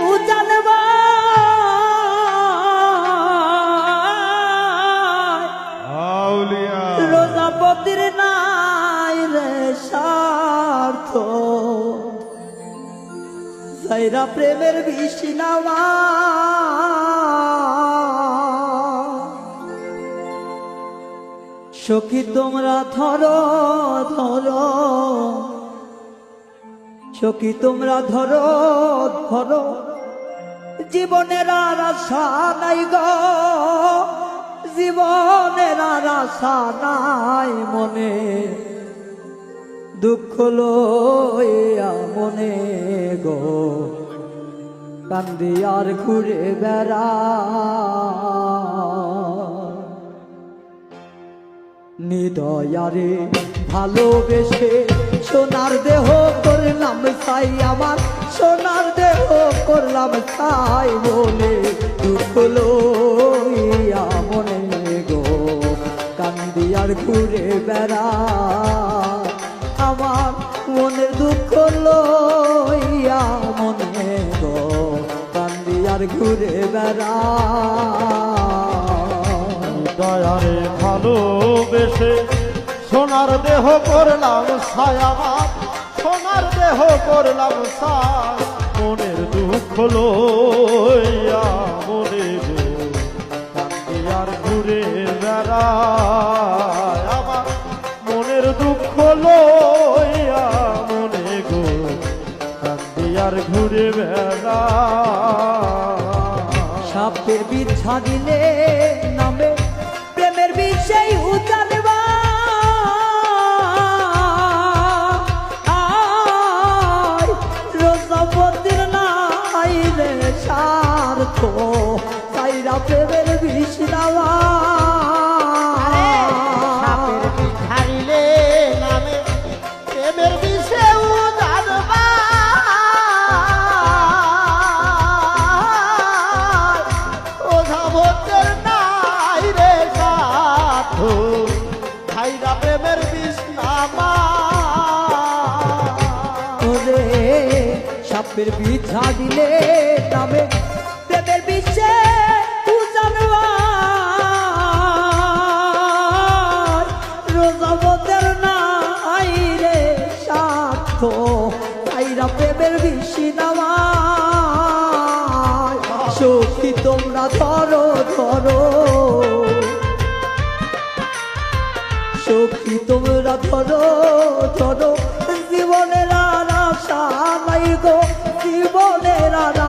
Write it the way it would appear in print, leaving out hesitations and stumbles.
উজান রোজাপতির নাই রে স্বার্থ সাইরা প্রেমের বিশিনামা সখী তোমরা ধরো ধরো সখী তোমরা ধরো ধরো জীবনের আর আশা নাই গো জীবনের আর আশা নাই মনে দুঃখ লইয়া মনে গো কান্দি আর ঘুরে বেড়া নিদয়ারে ভালোবেসে সোনার দেহ করলাম ছাই আমার সোনার দেহ করলাম ছাই বলে দুঃখ লইয়া মনে গো কান্দি আর ঘুরে বেড়া আমার মনের দুঃখ লইয়া মনে গো কান্দি আর ঘুরে বেড়া দয়ারে ভালোবেসে সোনার দেহ করলাম ছায়া সোনার দেহ করলাম ছায় মনের দুঃখ লইয়া মনে গো কান্দি আর ঘুরে বেড়ায় আমার মনের দুঃখ লইয়া মনে গো কান্দি আর ঘুরে বেড়ায় সাপের বিছা দিলে নামে প্রেমের বিষয় উজান রোজাপতির নাই রে স্বার্থ সাইরা প্রেমের বিশিনামা সাপের বিছাড়িলে নামে প্রেমের বিষে উজানবা ওঝাবতের নাই রে সাথ খাইরা প্রেমের বিছনামা ওরে সাপের বিছা দিলে নামে প্রেমের বিষে রোজাপতির নাই রে স্বার্থ সাইরা প্রেমের বিশিনামা সখী তোমরা ধরো ধরো সখী তোমরা ধরো ধরো